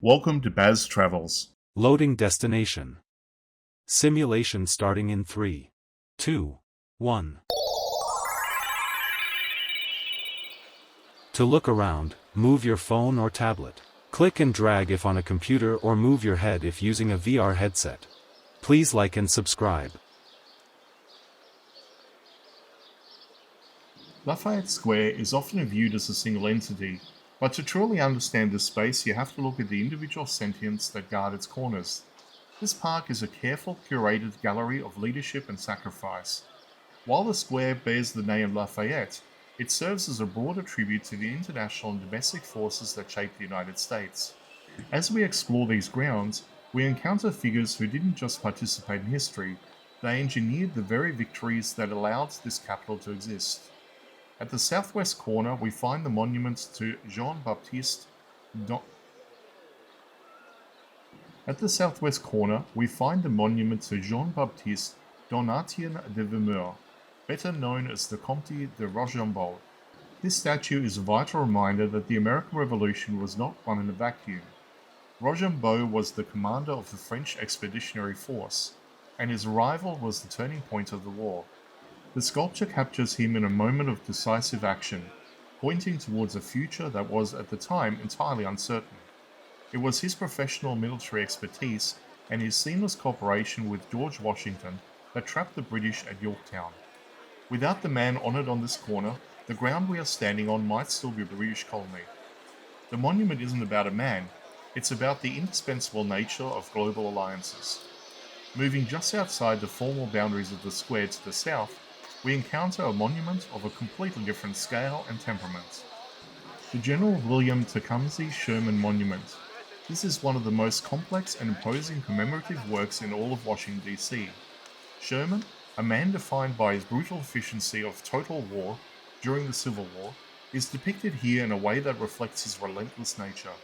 Welcome to Baz Travels. Loading destination. Simulation starting in 3, 2, 1. To look around, move your phone or tablet. Click and drag if on a computer or move your head if using a VR headset. Please like and subscribe. Lafayette Square is often viewed as a single entity, but to truly understand this space you have to look at the individual sentients that guard its corners. This park is a careful, curated gallery of leadership and sacrifice. While the square bears the name Lafayette, it serves as a broader tribute to the international and domestic forces that shape the United States. As we explore these grounds, we encounter figures who didn't just participate in history, they engineered the very victories that allowed this capital to exist. At the southwest corner, we find the monument to Jean-Baptiste Donatien de Vimeur, better known as the Comte de Rochambeau. This statue is a vital reminder that the American Revolution was not won in a vacuum. Rochambeau was the commander of the French Expeditionary Force, and his arrival was the turning point of the war. The sculpture captures him in a moment of decisive action, pointing towards a future that was at the time entirely uncertain. It was his professional military expertise and his seamless cooperation with George Washington that trapped the British at Yorktown. Without the man honoured on this corner, the ground we are standing on might still be a British colony. The monument isn't about a man, it's about the indispensable nature of global alliances. Moving just outside the formal boundaries of the square to the south, we encounter a monument of a completely different scale and temperament. The General William Tecumseh Sherman Monument. This is one of the most complex and imposing commemorative works in all of Washington D.C. Sherman, a man defined by his brutal efficiency of total war during the Civil War, is depicted here in a way that reflects his relentless nature.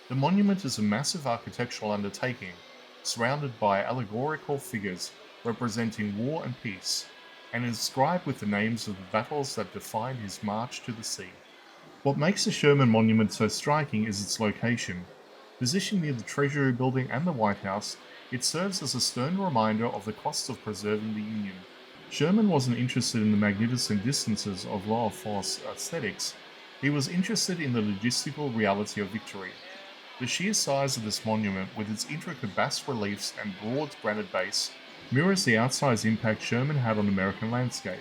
The monument is a massive architectural undertaking, surrounded by allegorical figures representing war and peace, and inscribed with the names of the battles that defined his march to the sea. What makes the Sherman Monument so striking is its location. Positioned near the Treasury Building and the White House, it serves as a stern reminder of the costs of preserving the Union. Sherman wasn't interested in the magnificent distances of lower force aesthetics, he was interested in the logistical reality of victory. The sheer size of this monument, with its intricate bas-reliefs and broad granite base, mirrors the outsized impact Sherman had on American landscape.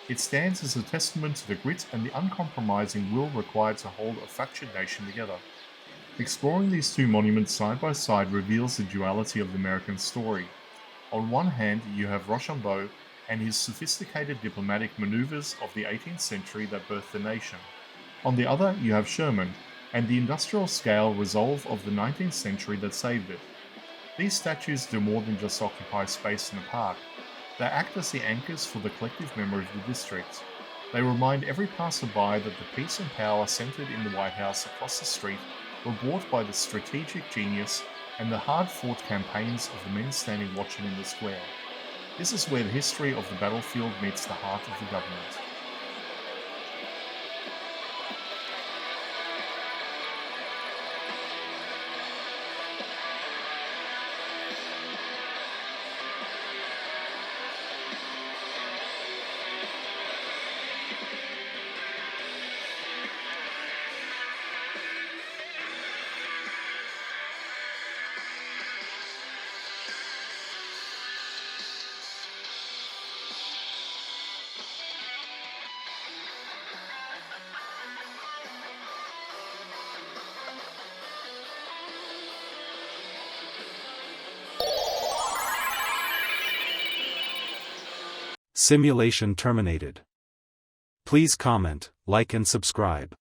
It stands as a testament to the grit and the uncompromising will required to hold a fractured nation together. Exploring these two monuments side by side reveals the duality of the American story. On one hand, you have Rochambeau and his sophisticated diplomatic maneuvers of the 18th century that birthed the nation. On the other, you have Sherman and the industrial-scale resolve of the 19th century that saved it. These statues do more than just occupy space in a park. They act as the anchors for the collective memory of the district. They remind every passerby that the peace and power centered in the White House across the street were bought by the strategic genius and the hard-fought campaigns of the men standing watching in the square. This is where the history of the battlefield meets the heart of the government. Simulation terminated. Please comment, like and subscribe.